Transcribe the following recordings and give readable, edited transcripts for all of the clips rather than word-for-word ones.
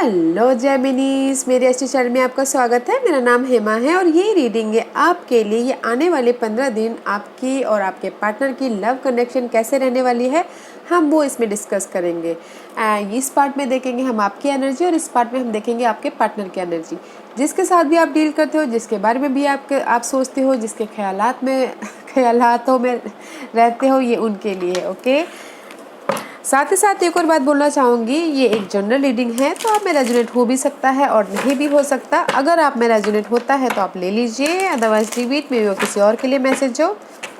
Hello जेमिनीज, मेरे ST channel में आपका स्वागत है। मेरा नाम हेमा है और ये रीडिंग है आपके लिए। ये आने वाले 15 दिन आपकी और आपके पार्टनर की लव कनेक्शन कैसे रहने वाली है, हम वो इसमें डिस्कस करेंगे। इस पार्ट में देखेंगे हम आपकी एनर्जी और इस पार्ट में हम देखेंगे आपके पार्टनर की एनर्जी। जिसके साथ भी आप डील करते हो, जिसके बारे में भी आप सोचते हो, जिसके ख्यालातों में रहते हो, ये उनके लिए है। ओके, साथ ही साथ एक और बात बोलना चाहूँगी, ये एक जनरल रीडिंग है तो आप में रेजोनेट हो भी सकता है और नहीं भी हो सकता। अगर आप में रेजोनेट होता है तो आप ले लीजिए, अदरवाइज डिलीट में वो किसी और के लिए मैसेज हो।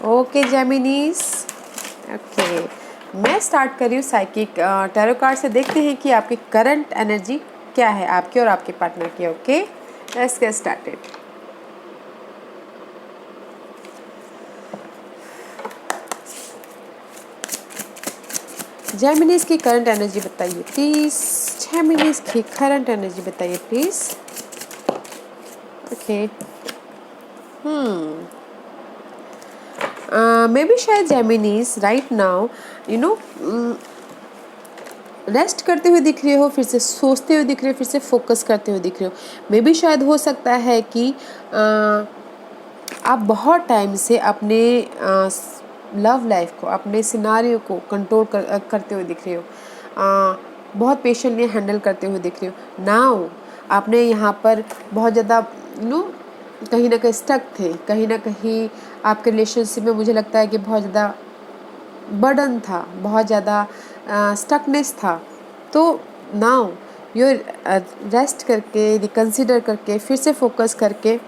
ओके जेमिनीज, ओके मैं स्टार्ट कर रही हूँ साइकिक टैरो कार्ड से। देखते हैं कि आपकी करंट एनर्जी क्या है, आपकी और आपके पार्टनर की। Okay, let's get started. Geminis की करंट एनर्जी बताइए प्लीज। जेमिनीज की करंट एनर्जी बताइए प्लीज। ओके, मे बी शायद जेमिनीज राइट नाउ रेस्ट करते हुए दिख रहे हो, फिर से सोचते हुए दिख रहे हो, फिर से फोकस करते हुए दिख रहे हो। मे बी शायद हो सकता है कि आप बहुत टाइम से अपने लव लाइफ को, अपने सिनारियो को कंट्रोल करते हुए दिख रहे हो। बहुत पेशेंटली हैंडल करते हुए दिख रहे हो। नाउ आपने यहाँ पर बहुत ज़्यादा कहीं ना कहीं स्टक थे, कहीं ना कहीं आपके रिलेशनशिप में मुझे लगता है कि बहुत ज़्यादा बर्डन था, बहुत ज़्यादा स्टकनेस था। तो नाउ यू रेस्ट करके, रिकंसिडर करके, फिर से फोकस करके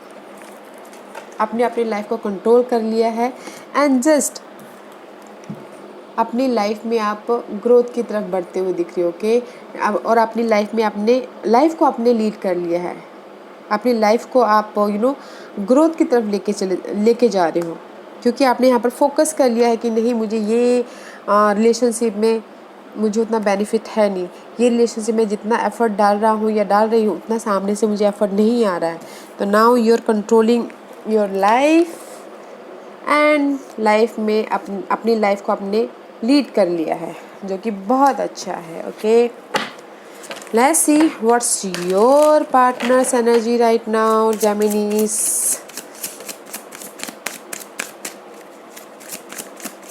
आपने अपनी लाइफ को कंट्रोल कर लिया है एंड जस्ट अपनी लाइफ में आप ग्रोथ की तरफ बढ़ते हुए दिख रहे हो। ओके, और अपनी लाइफ में अपने लाइफ को आपने लीड कर लिया है। अपनी लाइफ को आप ग्रोथ की तरफ लेके जा रहे हो, क्योंकि आपने यहाँ पर फोकस कर लिया है कि नहीं, मुझे ये रिलेशनशिप में मुझे उतना बेनिफिट है नहीं, ये रिलेशनशिप में जितना एफर्ट डाल रहा हूँ या डाल रही हूँ उतना सामने से मुझे एफर्ट नहीं आ रहा है। तो now you are controlling your life and life में अपनी लाइफ को आपने लीड कर लिया है, जो कि बहुत अच्छा है। Okay, let's see what's your partner's energy right now Geminis.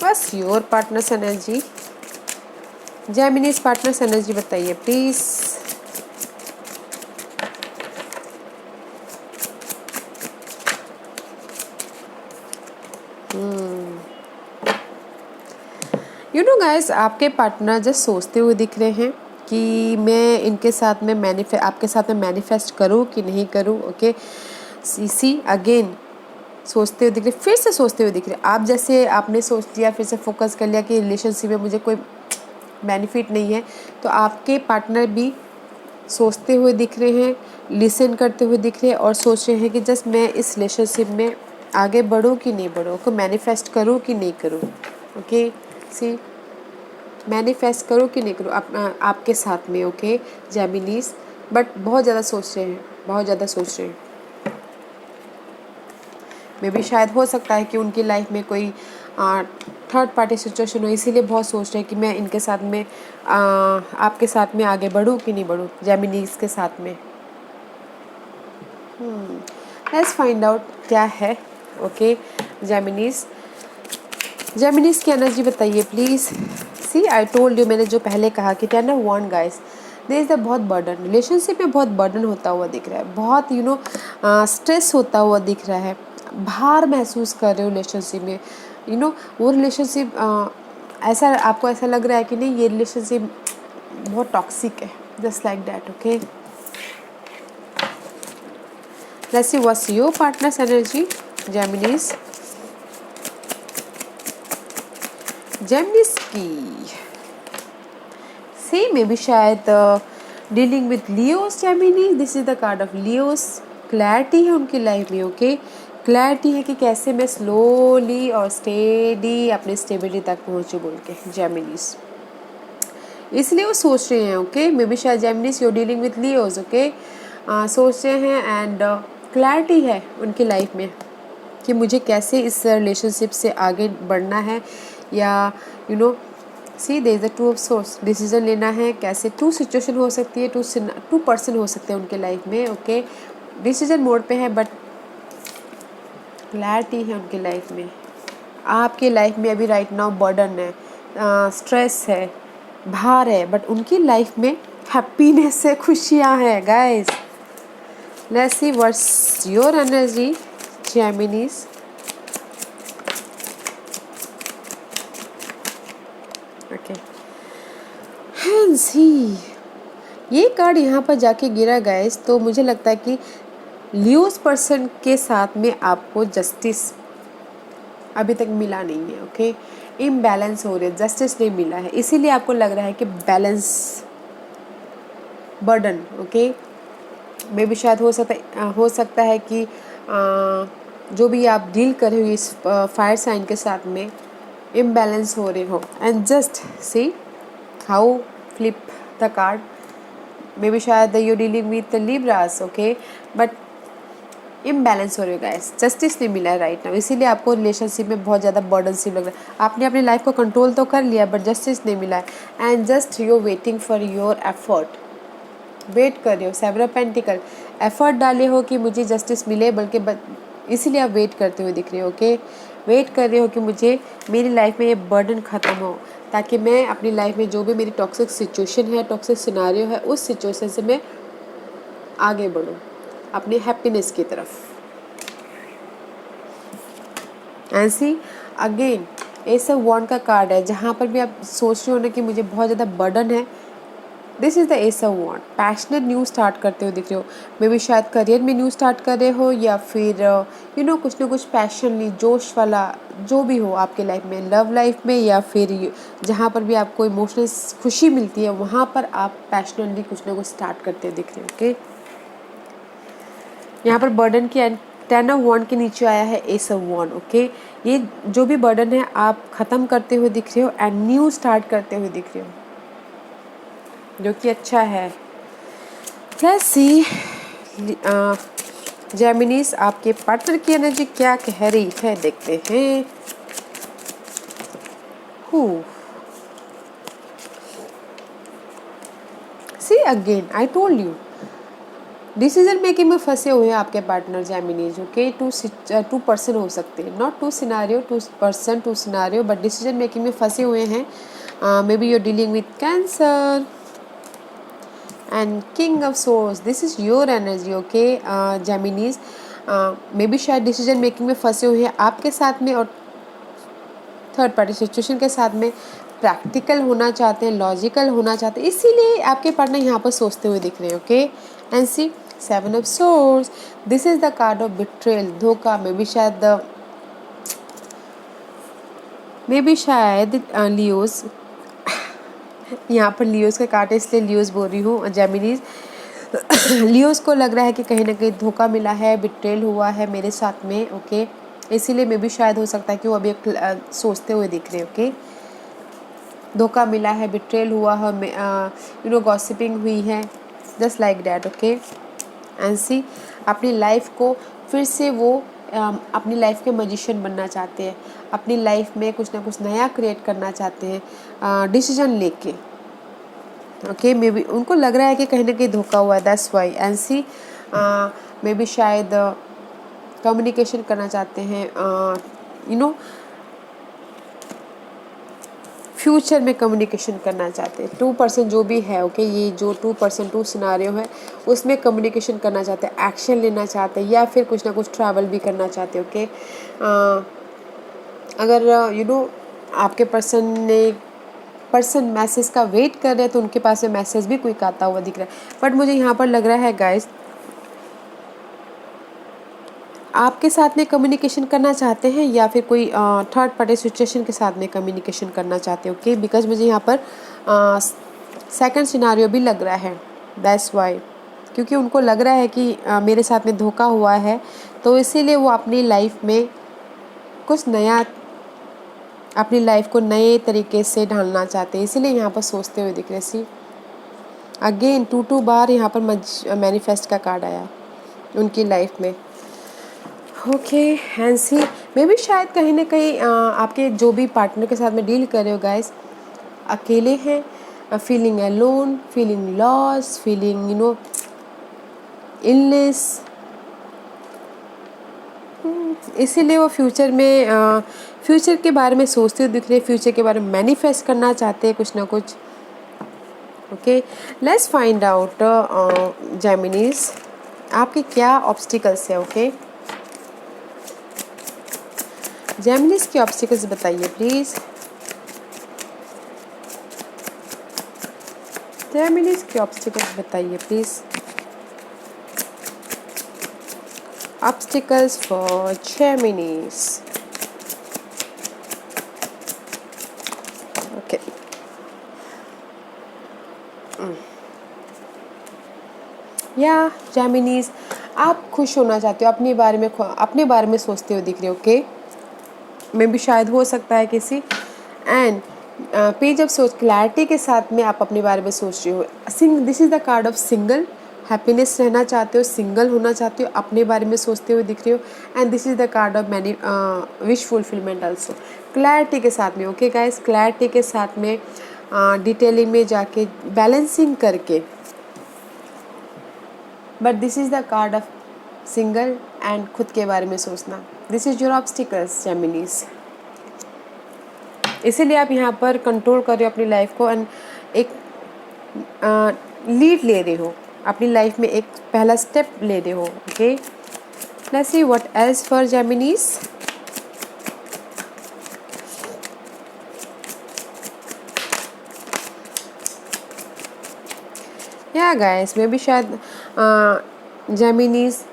What's your partner's energy Geminis, partner's energy बताइए प्लीज। गाइस, आपके पार्टनर जस्ट सोचते हुए दिख रहे हैं कि मैं इनके साथ में आपके साथ में मैनिफेस्ट करूं कि नहीं करूं। ओके, सी अगेन सोचते हुए दिख रहे, फिर से सोचते हुए दिख रहे। आप जैसे आपने सोच लिया, फिर से फोकस कर लिया कि रिलेशनशिप में मुझे कोई बेनिफिट नहीं है, तो आपके पार्टनर भी सोचते हुए दिख रहे हैं, लिसन करते हुए दिख रहे हैं और सोच रहे हैं कि जस्ट मैं इस रिलेशनशिप में आगे बढ़ूं कि नहीं बढ़ूं, को मैनिफेस्ट करूं कि नहीं करूं। ओके, सी मैनिफेस्ट करो कि नहीं करो आपके साथ में। ओके जेमिनीज, बट बहुत ज़्यादा सोच रहे हैं, बहुत ज़्यादा सोच रहे हैं। मे भी शायद हो सकता है कि उनकी लाइफ में कोई थर्ड पार्टी सिचुएशन हो, इसीलिए बहुत सोच रहे हैं कि मैं इनके साथ में आपके साथ में आगे बढ़ूं कि नहीं बढ़ूं, जेमिनीज के साथ में। लेट्स फाइंड आउट क्या है। ओके जेमिनीज की एनर्जी बताइए please. See I told you, मैंने जो पहले कहा कि ten of wands guys, there is a बहुत बर्डन रिलेशनशिप में, बहुत बर्डन होता हुआ दिख रहा है, बहुत स्ट्रेस होता हुआ दिख रहा है, भार महसूस कर रहे हो रिलेशनशिप में। वो रिलेशनशिप ऐसा आपको ऐसा लग रहा है कि नहीं, ये रिलेशनशिप बहुत टॉक्सिक है, just like that. Okay, let's see what's your partner's energy Geminis. Geminis की मे भी शायद dealing with Leos Gemini. This is the card of Leos. Clarity है उनकी लाइफ में। ओके, क्लैरिटी है कि कैसे मैं स्लोली और स्टेडी अपने स्टेबिलिटी तक पहुंचूं बोल के जेमिनीज, इसलिए वो सोच रहे हैं। ओके, मे बी शायद Geminis you dealing with Leos. Okay, सोच रहे हैं एंड क्लैरिटी है उनकी लाइफ में कि मुझे कैसे इस रिलेशनशिप से आगे बढ़ना है, या see there is the two of swords, decision लेना है कैसे। टू सिचुएशन हो सकती है, टू पर्सन हो सकते हैं उनके लाइफ में, ओके। डिसीजन मोड पे है बट क्लैरिटी है उनके लाइफ में। आपके लाइफ में अभी राइट नाउ बर्डन है, स्ट्रेस है, भार है, बट उनकी लाइफ में हैप्पीनेस है, खुशियाँ हैं guys. Let's see what's your energy Geminis. Okay, see ये कार्ड यहाँ पर जाके गिरा गाइस, तो मुझे लगता है कि लियोस पर्सन के साथ में आपको जस्टिस अभी तक मिला नहीं है, ओके। इम्बैलेंस हो रहे हैं, जस्टिस नहीं मिला है, इसीलिए आपको लग रहा है कि बैलेंस बर्डन, ओके। मे भी शायद हो सकता है कि जो भी आप डील कर रहे हो इस फायर साइन के साथ में इम्बैलेंस हो रहे हो। And just see how flip the card, may be शायद you dealing with Libras, okay, but imbalance हो रहे हो गाइस, जस्टिस नहीं मिला है राइट नाउ, इसीलिए आपको रिलेशनशिप में बहुत ज़्यादा बर्डन सी लग रहा है। आपने अपनी लाइफ को कंट्रोल तो कर लिया बट जस्टिस नहीं मिला है। And just you waiting for your effort, wait कर रहे हो। सेवन ऑफ पेंटिकल, एफर्ट डाले हो कि मुझे जस्टिस मिले, बल्कि इसीलिए आप वेट करते हुए दिख रहे हो, ओके। वेट कर रहे हो कि मुझे मेरी लाइफ में ये बर्डन ख़त्म हो, ताकि मैं अपनी लाइफ में जो भी मेरी टॉक्सिक सिचुएशन है, टॉक्सिक सिनारियो है, उस सिचुएशन से मैं आगे बढ़ूँ अपनी हैप्पीनेस की तरफ। ऐसी अगेन एस ऑफ वॉन्ड का कार्ड है, जहाँ पर भी आप सोच रहे हो ना कि मुझे बहुत ज़्यादा बर्डन है, this is the ace of wands. Passionate new start करते हुए दिख रहे हो, मे भी शायद करियर में न्यू स्टार्ट कर रहे हो, या फिर यू नो कुछ ना कुछ पैशनली जोश वाला जो भी हो आपके लाइफ में, लव लाइफ में, या फिर जहाँ पर भी आपको इमोशनल खुशी मिलती है वहाँ पर आप पैशनेटली कुछ ना कुछ स्टार्ट करते हुए दिख रहे हो, ओके। यहाँ पर बर्डन की टेन ऑफ वॉन्ड के नीचे आया है एस ऑफ वॉन्ड, ओके। ये जो भी बर्डन है आप ख़त्म करते हुए दिख रहे हो एंड न्यू स्टार्ट करते हुए दिख रहे हो, जो कि अच्छा है। लेट्स सी जेमिनीज आपके पार्टनर की एनर्जी क्या कह रही है, देखते हैं। See again I told you, decision making में फंसे हुए हैं आपके partner Geminis, okay. Two person हो सकते हैं, not two scenario, two person two scenario, but decision making में फंसे हुए हैं। May be your dealing with cancer and king of swords, this is your energy, okay Geminis. May B शायद decision making में फंसे हुए हैं आपके साथ में और थर्ड पार्टी सिचुएशन के साथ में, प्रैक्टिकल होना चाहते हैं, लॉजिकल होना चाहते हैं, इसीलिए आपके पार्टनर यहाँ पर सोचते हुए दिख रहे हैं, okay. And see seven of swords, this is the card of betrayal, धोखा। मे बी शायद लियोस, यहाँ पर लियोस का कार्ड है इसलिए लियोस बोल रही हूँ जेमिनीज। लियोस को लग रहा है कि कहीं ना कहीं धोखा मिला है, बिट्रेल हुआ है मेरे साथ में, ओके। इसीलिए मे बी शायद हो सकता है कि वो अभी सोचते हुए दिख रहे हैं, ओके। धोखा मिला है, बिट्रेल हुआ है, यू नो गॉसिपिंग हुई है, just like that, okay. And see अपनी लाइफ को फिर से वो अपनी लाइफ के मैजिशियन बनना चाहते हैं, अपनी लाइफ में कुछ ना कुछ नया क्रिएट करना चाहते हैं डिसीजन लेके, ओके। मे बी उनको लग रहा है कि कहीं ना कहीं धोखा हुआ है, that's why. And see may be शायद कम्युनिकेशन करना चाहते हैं, यू नो फ्यूचर में कम्युनिकेशन करना चाहते हैं। 2% जो भी है, ओके, ये जो 2% 2 सिनारियो है उसमें कम्युनिकेशन करना चाहते हैं, एक्शन लेना चाहते हैं, या फिर कुछ ना कुछ ट्रैवल भी करना चाहते हैं, ओके। अगर यू नो आपके पर्सन मैसेज का वेट कर रहे हैं तो उनके पास में मैसेज भी कोई आता हुआ दिख रहा है, बट मुझे यहाँ पर लग रहा है गाइस आपके साथ में कम्युनिकेशन करना चाहते हैं, या फिर कोई थर्ड पार्टी सिचुएशन के साथ में कम्युनिकेशन करना चाहते हैं, ओके। बिकॉज मुझे यहाँ पर सेकंड सिनारियो भी लग रहा है, दैट्स वाई, क्योंकि उनको लग रहा है कि मेरे साथ में धोखा हुआ है, तो इसीलिए वो अपनी लाइफ में कुछ नया, अपनी लाइफ को नए तरीके से ढालना चाहते हैं, इसीलिए यहाँ पर सोचते हुए दिख रहे। सी अगेन 2 बार यहाँ पर मैनिफेस्ट का कार्ड आया उनकी लाइफ में, okay. And see may be शायद कहीं ना कहीं आपके जो भी पार्टनर के साथ में डील कर रहे हो गाइस, अकेले हैं, feeling alone, feeling loss, feeling illness. इसीलिए वो फ्यूचर के बारे में सोचते हुए दिख रहे हैं, फ्यूचर के बारे में मैनिफेस्ट करना चाहते हैं कुछ ना कुछ। ओके, लेट्स फाइंड आउट जेमिनीज आपके क्या ऑब्स्टिकल्स है। ओके, जेमिनीज के ऑब्स्टिकल्स बताइए प्लीज। जेमिनीज के ऑब्स्टिकल्स बताइए please. Obstacles for Geminis. Okay. या Geminis, आप खुश होना चाहते हो, अपने बारे में सोचते हुए दिख रहे हो। ओके, मैं भी शायद हो सकता है किसी एंड पेज ऑफ सोच क्लैरिटी के साथ में आप अपने बारे में सोच रहे हो। This is the card of single, happiness रहना चाहते हो, सिंगल होना चाहते हो, अपने बारे में सोचते हुए दिख रहे हो। And this is the card of many wish fulfilment also, clarity के साथ में। ओके गाइस, क्लैरिटी के साथ में डिटेलिंग में जाके बैलेंसिंग करके, but this is the card of single and खुद के बारे में सोचना। This is your obstacles Geminis. इसीलिए आप यहाँ पर कंट्रोल कर रहे हो अपनी लाइफ को एंड एक लीड ले रहे हो अपनी लाइफ में, एक पहला स्टेप ले रहे हो। Okay, let's see what else for Geminis. या गाइस, मैं भी शायद जेमिनीज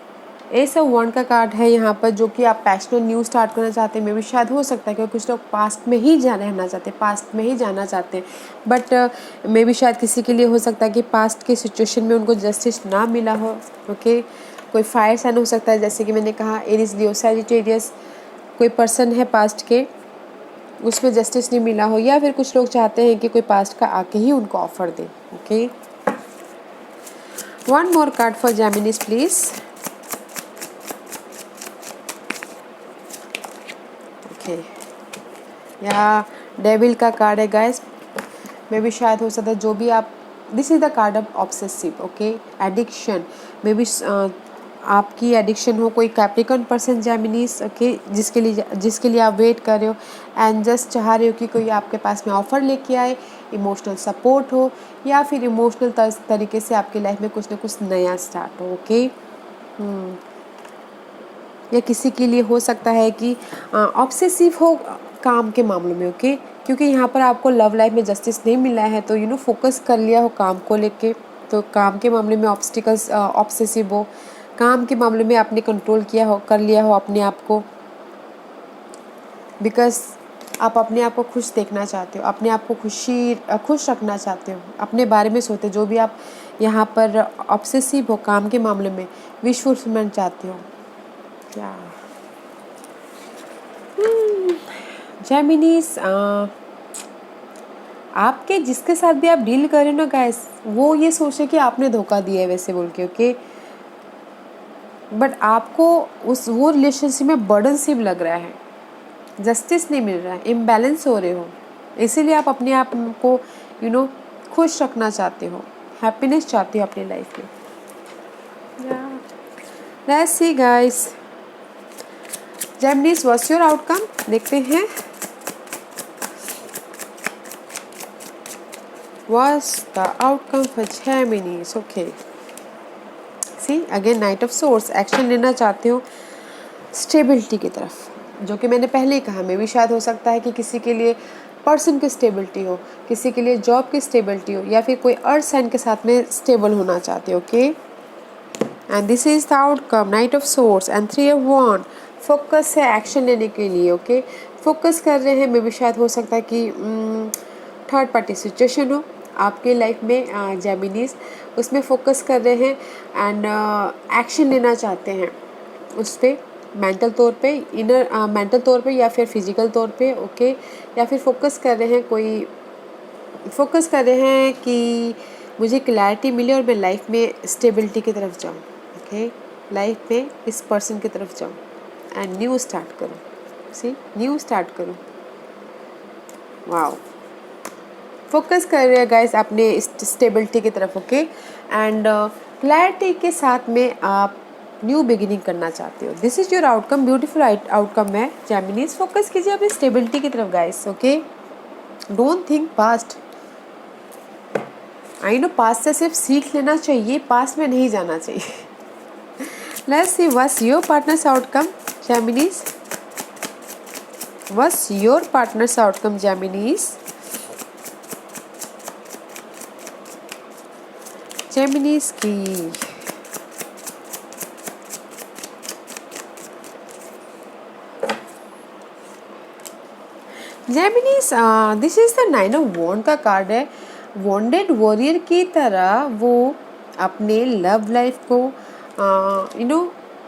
एस ऑफ वॉन्ड का कार्ड है यहाँ पर, जो कि आप पैशनेट न्यू स्टार्ट करना चाहते हैं। मे भी शायद हो सकता है क्योंकि कुछ लोग पास्ट में ही रहना चाहते हैं, पास्ट में ही जाना चाहते हैं। बट मे भी शायद किसी के लिए हो सकता है कि पास्ट के सिचुएशन में उनको जस्टिस ना मिला हो। ओके, कोई फायर साइन हो सकता है, जैसे कि मैंने कहा एरीज, लियो, सैजिटेरियस, कोई पर्सन है पास्ट के, उसमें जस्टिस नहीं मिला हो, या फिर कुछ लोग चाहते हैं कि कोई पास्ट का आके ही उनको ऑफर दे। Okay, one more card for Geminis please. या डेविल का कार्ड है गाइस, मे भी शायद हो सकता है जो भी आप, this is the card of obsessive. Okay, addiction, maybe आपकी एडिक्शन हो कोई कैप्रिकॉर्न पर्सन जेमिनीज। ओके, जिसके लिए आप वेट कर रहे हो एंड जस्ट चाह रहे हो कि कोई आपके पास में ऑफर लेके आए, इमोशनल सपोर्ट हो, या फिर इमोशनल तरीके से आपकी लाइफ में कुछ ना कुछ नया स्टार्ट हो। ओके, या किसी के लिए हो सकता है कि ऑब्सेसिव हो काम के मामलों में। ओके, क्योंकि यहाँ पर आपको लव लाइफ में जस्टिस नहीं मिला है, तो फोकस कर लिया हो काम को लेके, तो काम के मामले में ऑब्स्टिकल्स, ऑब्सेसिव हो काम के मामले में आपने कंट्रोल कर लिया हो अपने आप को, बिकॉज आप अपने आप को खुश देखना चाहते हो, अपने आप को खुश रखना चाहते हो, अपने बारे में सोचते हो। जो भी आप यहाँ पर ऑब्सेसिव हो काम के मामले में, विश फुलफिलमेंट चाहते हो। क्या जेमिनीज, आपके जिसके साथ भी आप डील कर रहे हो ना गाइस, वो ये सोचे कि आपने धोखा दिया है वैसे बोल के। ओके, बट आपको वो रिलेशनशिप में बर्डनशिप लग रहा है, जस्टिस नहीं मिल रहा है, इम्बैलेंस हो रहे हो। इसीलिए आप अपने आप को खुश रखना चाहते हो, हैप्पीनेस चाहते हो अपनी लाइफ में। Let's see guys, Geminis what's your outcome, देखते हैं what's the outcome for Geminis। okay, see again Knight of Swords, action लेना चाहते हो स्टेबिलिटी की तरफ, जो कि मैंने पहले ही कहा। मे भी शायद हो सकता है कि किसी के लिए पर्सन की स्टेबिलिटी हो, किसी के लिए जॉब की स्टेबिलिटी हो, या फिर कोई अर्थ साइन के साथ में स्टेबल होना चाहते हो। Okay, and this is the outcome, knight of swords and 3 of wands. Focus है एक्शन लेने के लिए। ओके, फोकस कर रहे हैं। मे भी शायद हो सकता है कि थर्ड पार्टी सिचुएशन हो आपके लाइफ में जेमिनीज, उसमें फोकस कर रहे हैं एंड एक्शन लेना चाहते हैं उस पर, मेंटल तौर पे, मेंटल तौर पे या फिर फिजिकल तौर पे। ओके, या फिर फोकस कर रहे हैं कि मुझे क्लैरिटी मिले और मैं लाइफ में स्टेबिलिटी की तरफ जाऊँ। ओके, लाइफ में इस पर्सन की तरफ जाऊँ एंड न्यू स्टार्ट करूँ। न्यू स्टार्ट करूँ। वाओ, फोकस कर रहे हैं गाइस अपने स्टेबिलिटी की तरफ, ओके। एंड क्लैरिटी के साथ में आप न्यू बिगिनिंग करना चाहते हो। This is your outcome, beautiful outcome है जेमिनीज। फोकस कीजिए अपनी स्टेबिलिटी की तरफ guys, okay. Don't think past. I know past से सिर्फ सीख लेना चाहिए, पास्ट में नहीं जाना चाहिए। Let's see what's your partner's outcome Geminis. What's your partner's outcome Geminis. Geminis की Geminis, this is the 9 of wands का कार्ड है। वॉन्डेड वॉरियर की तरह वो अपने लव लाइफ को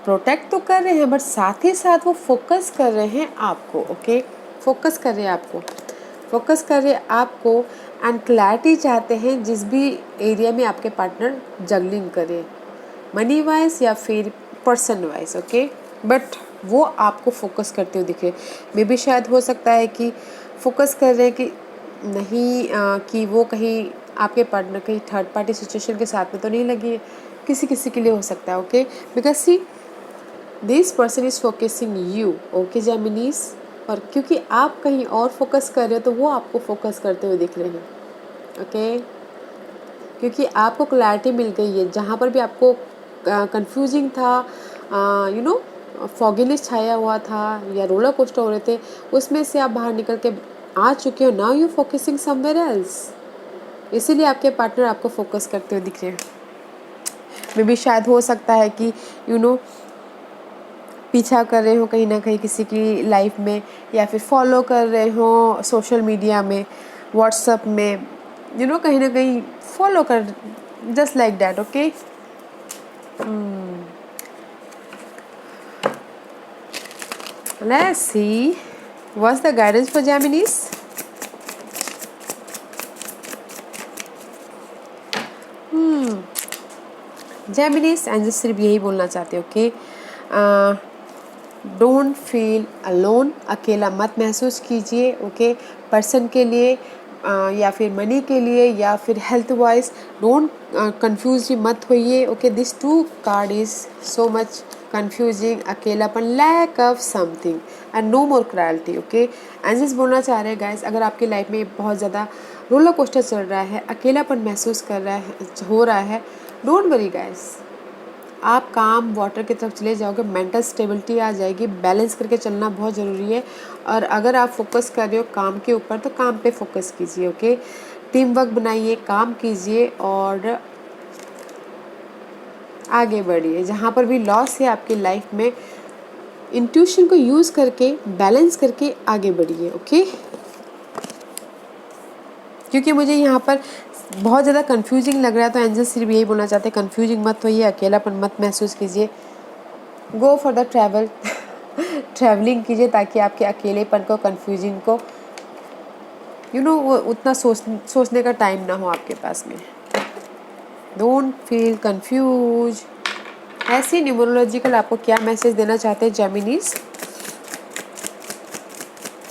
प्रोटेक्ट तो कर रहे हैं, बट साथ ही साथ वो फोकस कर रहे हैं आपको, ओके। फोकस कर रहे हैं आपको, फोकस कर रहे हैं आपको एंड क्लैरिटी चाहते हैं जिस भी एरिया में आपके पार्टनर जगलिंग करे, मनी वाइज या फिर पर्सन वाइज, ओके। बट वो आपको फोकस करते हुए दिख रहे। मे भी शायद हो सकता है कि फोकस कर रहे हैं कि नहीं कि वो कहीं आपके पार्टनर कहीं थर्ड पार्टी सिचुएशन के साथ में तो नहीं लगी है। किसी किसी के लिए हो सकता है, okay. Because see this person is focusing you, okay Geminis. और क्योंकि आप कहीं और फोकस कर रहे हो तो वो आपको फोकस करते हुए दिख रहे हैं, ओके। क्योंकि आपको क्लैरिटी मिल गई है। जहाँ पर भी आपको कंफ्यूजिंग था, फॉगिनेस छाया हुआ था या रोलर कोस्टर हो रहे थे, उसमें से आप बाहर निकल के आ चुके हो। Now you focusing somewhere else. इसीलिए आपके पार्टनर आपको फोकस करते हुए दिख रहे हैं। मे भी शायद हो सकता है कि पीछा कर रहे हो कहीं ना कहीं किसी की लाइफ में, या फिर फॉलो कर रहे हो सोशल मीडिया में, व्हाट्सएप में, कहीं ना कहीं फॉलो कर, just like that, okay. Let's see what's the guidance for Geminis. Geminis angel सिर्फ यही बोलना चाहते हो कि डोंट फील अलोन, अकेला मत महसूस कीजिए, ओके। पर्सन के लिए या फिर मनी के लिए या फिर हेल्थ वाइज डोंट कंफ्यूज मत होइए, okay. This two card is so much confusing, अकेलापन, lack of something and no more cruelty, okay. Angels बोलना चाह रहे हैं गाइस, अगर आपकी लाइफ में बहुत ज़्यादा रोलर कोस्टर चल रहा है, अकेलापन महसूस कर रहा है, हो रहा है, डोंट वरी गाइस। आप काम वाटर की तरफ चले जाओगे, मेंटल स्टेबिलिटी आ जाएगी। बैलेंस करके चलना बहुत ज़रूरी है। और अगर आप फोकस कर रहे हो काम के ऊपर तो काम पे फोकस कीजिए, ओके। टीम वर्क बनाइए, काम कीजिए और आगे बढ़िए। जहाँ पर भी लॉस है आपकी लाइफ में, इंट्यूशन को यूज़ करके बैलेंस करके आगे बढ़िए, ओके। क्योंकि मुझे यहाँ पर बहुत ज़्यादा कंफ्यूजिंग लग रहा है, तो एंजल सिर्फ यही बोलना चाहते हैं, कंफ्यूजिंग मत होइए, अकेलापन मत महसूस कीजिए। Go for the travel, travelling कीजिए ताकि आपके अकेलेपन को, कंफ्यूजिंग को वो उतना सोचने का टाइम ना हो आपके पास में। Don't feel confuse. ऐसी न्यूमरोलॉजिकल आपको क्या मैसेज देना चाहते हैं जेमिनीज?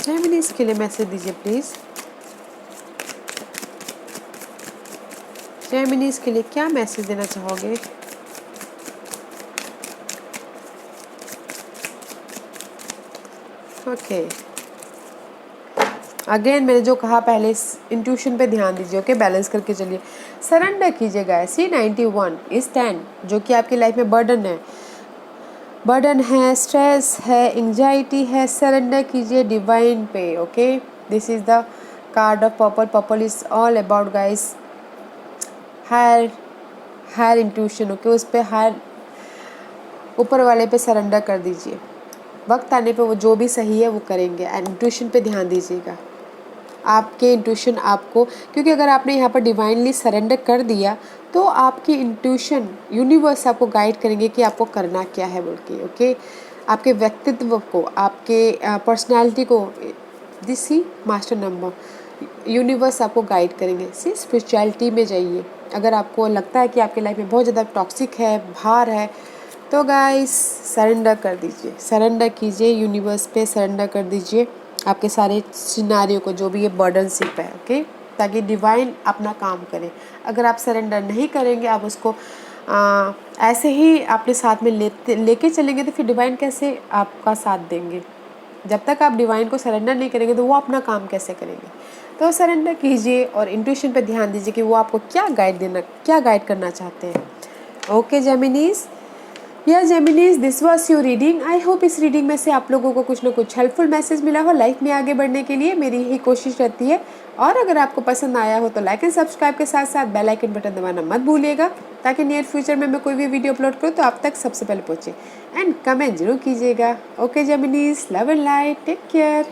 जेमिनीज के लिए मैसेज दीजिए प्लीज़। जेमिनीज के लिए क्या मैसेज देना चाहोगे? ओके, अगेन मैंने जो कहा पहले, इंट्यूशन पे ध्यान दीजिए, ओके। बैलेंस करके चलिए, सरेंडर कीजिएगा। C91 इस 10 जो कि आपकी लाइफ में बर्डन है, स्ट्रेस है, एंजाइटी है, सरेंडर कीजिए डिवाइन पे, okay. This is the card of purple. Purple is all about guys higher intuition, okay. उस पर हायर ऊपर वाले पे सरेंडर कर दीजिए। वक्त आने पे वो जो भी सही है वो करेंगे। एंड इंट्यूशन पे ध्यान दीजिएगा, आपके इंट्यूशन आपको, क्योंकि अगर आपने यहाँ पर डिवाइनली सरेंडर कर दिया तो आपकी इंट्यूशन, यूनिवर्स आपको गाइड करेंगे कि आपको करना क्या है बोल के, ओके। आपके व्यक्तित्व को, आपके पर्सनालिटी को, this he master number universe आपको गाइड करेंगे। सी स्पिरिचुअलिटी में जाइए। अगर आपको लगता है कि आपकी लाइफ में बहुत ज़्यादा टॉक्सिक है, भार है, तो गाइस सरेंडर कर दीजिए, सरेंडर कीजिए, यूनिवर्स पे सरेंडर कर दीजिए आपके सारे सिनारियों को, जो भी ये बर्डनशिप है, ओके। ताकि डिवाइन अपना काम करे। अगर आप सरेंडर नहीं करेंगे, आप उसको ऐसे ही अपने साथ में लेके चलेंगे तो फिर डिवाइन कैसे आपका साथ देंगे। जब तक आप डिवाइन को सरेंडर नहीं करेंगे तो वो अपना काम कैसे करेंगे। तो सरेंडर कीजिए और इंट्यूशन पे ध्यान दीजिए कि वो आपको क्या गाइड करना चाहते हैं। ओके जेमिनीज, या Geminis, this was your reading. I hope इस रीडिंग में से आप लोगों को कुछ ना कुछ हेल्पफुल मैसेज मिला हो लाइफ में आगे बढ़ने के लिए। मेरी यही कोशिश रहती है। और अगर आपको पसंद आया हो तो लाइक एंड सब्सक्राइब के साथ साथ बेल आइकन बटन दबाना मत भूलिएगा, ताकि नियर फ्यूचर में मैं कोई भी वीडियो अपलोड करूँ तो आप तक सबसे पहले पहुँचे। एंड कमेंट जरूर कीजिएगा। Okay Geminis, love and light, take care.